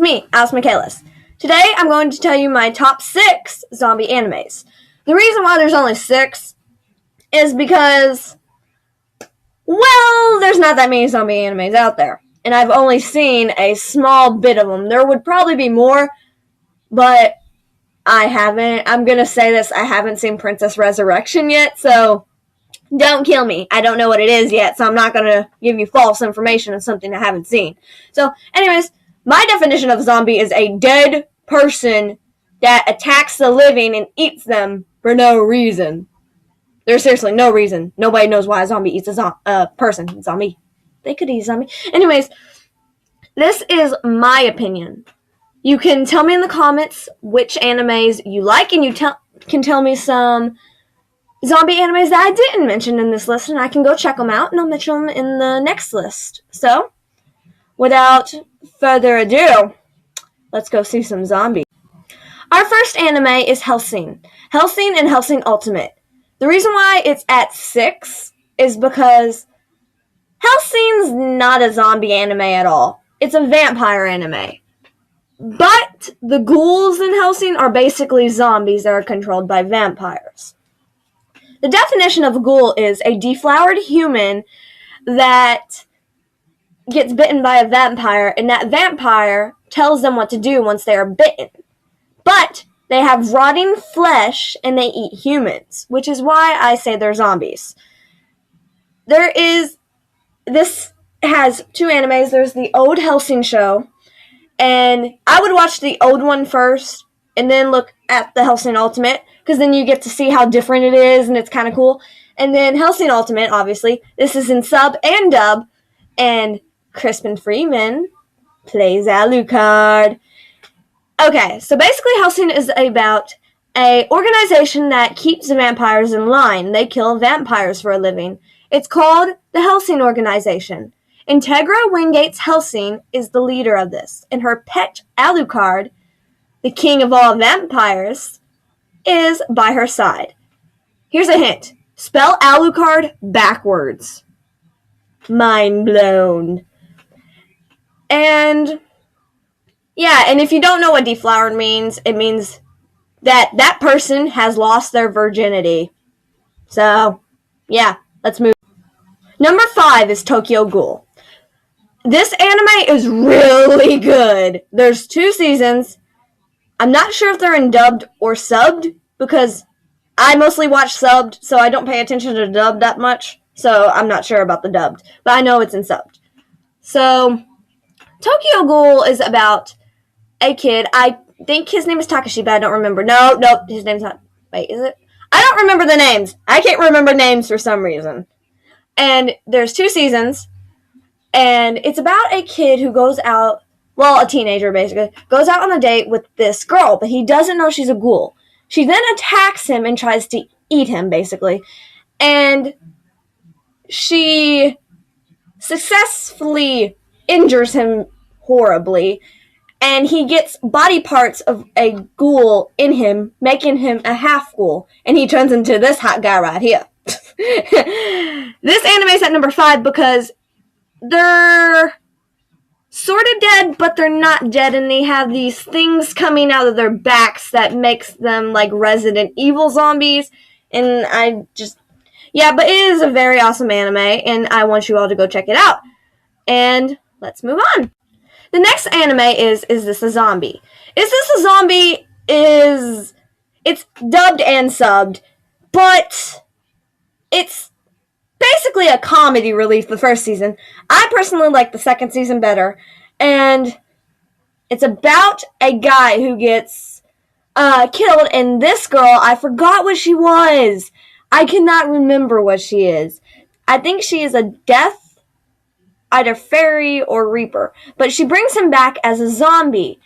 me, Alice Michaelis. Today I'm going to tell you my top 6 zombie animes. The reason why there's only 6 is because, well, there's not that many zombie animes out there. And I've only seen a small bit of them. There would probably be more, but I haven't. I'm going to say this, I haven't seen Princess Resurrection yet, so don't kill me. I don't know what it is yet, so I'm not going to give you false information of something I haven't seen. So, anyways, my definition of zombie is a dead person that attacks the living and eats them for no reason. There's seriously no reason. Nobody knows why a zombie eats a person. Zombie. They could eat a zombie. Anyways, this is my opinion. You can tell me in the comments which animes you like, and you can tell me some zombie animes that I didn't mention in this list, and I can go check them out, and I'll mention them in the next list. So, without further ado, let's go see some zombies. Our first anime is Hellsing. Hellsing and Hellsing Ultimate. The reason why it's at 6 is because Hellsing's not a zombie anime at all. It's a vampire anime. But the ghouls in Hellsing are basically zombies that are controlled by vampires. The definition of a ghoul is a deflowered human that gets bitten by a vampire, and that vampire tells them what to do once they are bitten. But they have rotting flesh, and they eat humans, which is why I say they're zombies. This has 2 animes. There's the old Hellsing show, and I would watch the old one first, and then look at the Hellsing Ultimate, because then you get to see how different it is, and it's kind of cool. And then Hellsing Ultimate, obviously, this is in sub and dub, and Crispin Freeman plays Alucard. Okay, so basically Hellsing is about an organization that keeps vampires in line. They kill vampires for a living. It's called the Hellsing Organization. Integra Wingate's Hellsing is the leader of this, and her pet Alucard, the king of all vampires, is by her side. Here's a hint. Spell Alucard backwards. Mind blown. And yeah, and if you don't know what deflowered means, it means that that person has lost their virginity. So, yeah, let's move. Number 5 is Tokyo Ghoul. This anime is really good. There's 2 seasons. I'm not sure if they're in dubbed or subbed, because I mostly watch subbed, so I don't pay attention to dubbed that much, so I'm not sure about the dubbed, but I know it's in subbed. So, Tokyo Ghoul is about a kid. I think his name is Takashi, but I don't remember. No, his name's not. Wait, is it? I don't remember the names. I can't remember names for some reason. And there's 2 seasons, and it's about a kid who goes out, well, a teenager basically, goes out on a date with this girl, but he doesn't know she's a ghoul. She then attacks him and tries to eat him, basically. And she successfully injures him horribly, and he gets body parts of a ghoul in him, making him a half ghoul, and he turns into this hot guy right here. This anime's at number 5 because they're sort of dead, but they're not dead, and they have these things coming out of their backs that makes them like Resident Evil zombies, and but it is a very awesome anime, and I want you all to go check it out. And let's move on. The next anime is This a Zombie? Is This a Zombie? It's dubbed and subbed, but it's basically a comedy relief the first season. I personally like the second season better, and it's about a guy who gets killed, and this girl, I forgot what she was. I cannot remember what she is. I think she is a death, either fairy or reaper, but she brings him back as a zombie.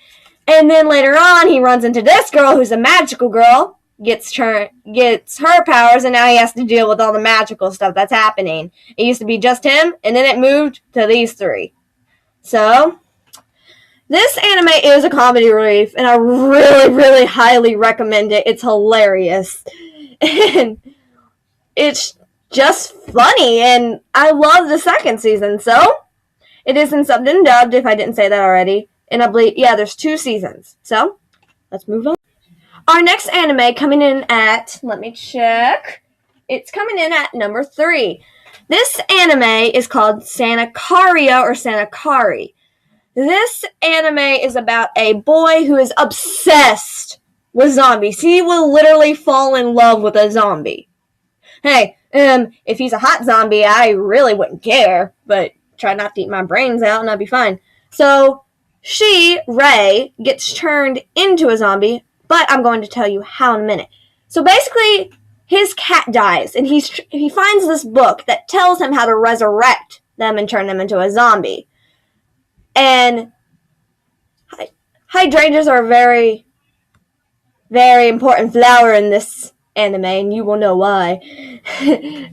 And then later on, he runs into this girl who's a magical girl, gets her powers, and now he has to deal with all the magical stuff that's happening. It used to be just him, and then it moved to these 3. So, this anime is a comedy relief, and I really, really highly recommend it. It's hilarious. And it's just funny, and I love the second season, so it is in subbed and dubbed, if I didn't say that already. And I believe, yeah, there's 2 seasons. So, let's move on. Our next anime coming in at, let me check. It's coming in at number 3. This anime is called Sanakaria or Sanakari. This anime is about a boy who is obsessed with zombies. He will literally fall in love with a zombie. Hey, if he's a hot zombie, I really wouldn't care, but try not to eat my brains out and I'll be fine. So, Ray, gets turned into a zombie, but I'm going to tell you how in a minute. So basically, his cat dies, and he finds this book that tells him how to resurrect them and turn them into a zombie. And hydrangeas are a very, very important flower in this anime, and you will know why.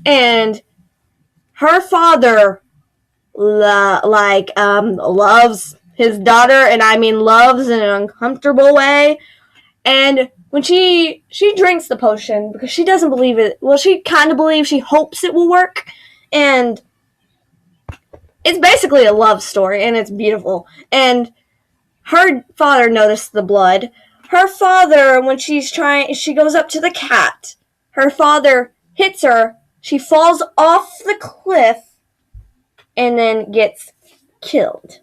And her father, loves his daughter, and I mean loves in an uncomfortable way. And when she drinks the potion, because she doesn't believe it, well, she kind of believes, she hopes it will work, and it's basically a love story, and it's beautiful. And her father noticed the blood. Her father, when she goes up to the cat, her father hits her, she falls off the cliff, and then gets killed.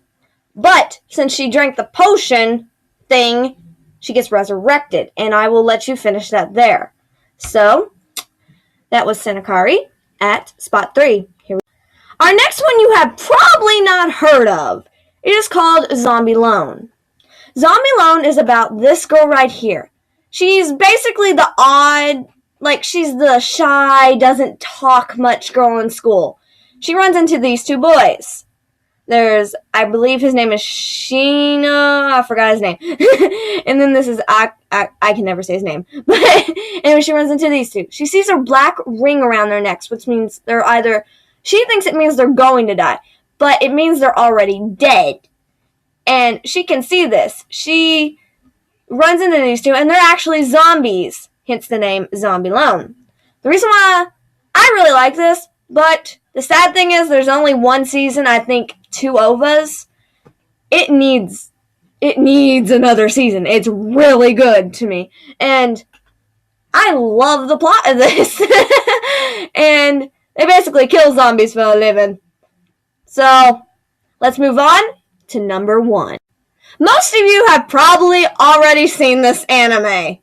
But since she drank the potion thing, she gets resurrected, and I will let you finish that there. So, that was Sanakari at spot 3. Here we go. Our next one you have probably not heard of. It is called Zombie Lone. Zombie Lone is about this girl right here. She's basically the odd, she's the shy, doesn't talk much girl in school. She runs into these 2 boys. There's, I believe his name is Sheena. I forgot his name. And then this is, I can never say his name. But anyway, she runs into these 2. She sees a black ring around their necks, which means she thinks it means they're going to die. But it means they're already dead. And she can see this. She runs into these 2, and they're actually zombies. Hence the name Zombie Lone. The reason why I really like this, but the sad thing is there's only 1 season, I think 2 OVAs. It needs another season. It's really good to me. And I love the plot of this. And they basically kill zombies for a living. So, let's move on to number 1. Most of you have probably already seen this anime.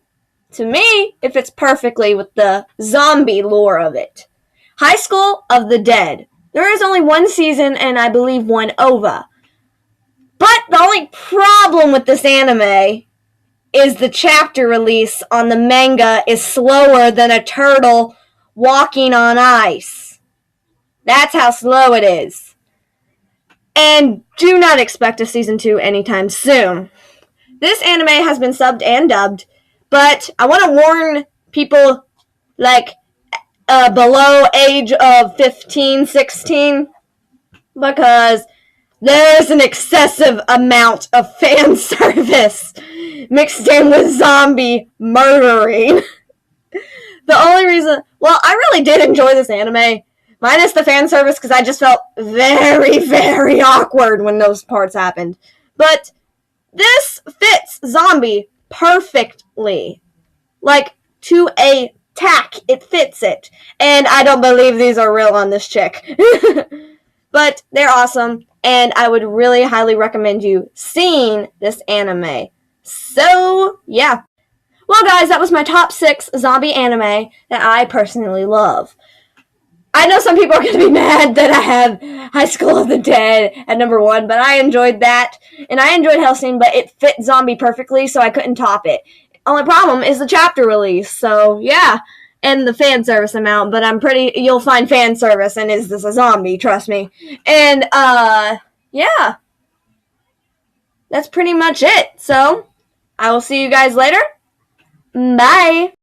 To me, it fits perfectly with the zombie lore of it. High School of the Dead. There is only 1 season and I believe 1 OVA. But the only problem with this anime is the chapter release on the manga is slower than a turtle walking on ice. That's how slow it is. And do not expect a season 2 anytime soon. This anime has been subbed and dubbed, but I want to warn people below age of 15, 16, because there's an excessive amount of fan service mixed in with zombie murdering. The only reason, I really did enjoy this anime, minus the fan service, because I just felt very, very awkward when those parts happened. But this fits zombie perfectly. To a tack, it fits it. And I don't believe these are real on this chick. But they're awesome, and I would really highly recommend you seeing this anime. So, yeah. Well, guys, that was my top 6 zombie anime that I personally love. I know some people are going to be mad that I have High School of the Dead at number 1, but I enjoyed that. And I enjoyed Hellsing, but it fit zombie perfectly, so I couldn't top it. Only problem is the chapter release, so yeah. And the fan service amount, but you'll find fan service, and is this a zombie? Trust me. And, yeah. That's pretty much it. So, I will see you guys later. Bye.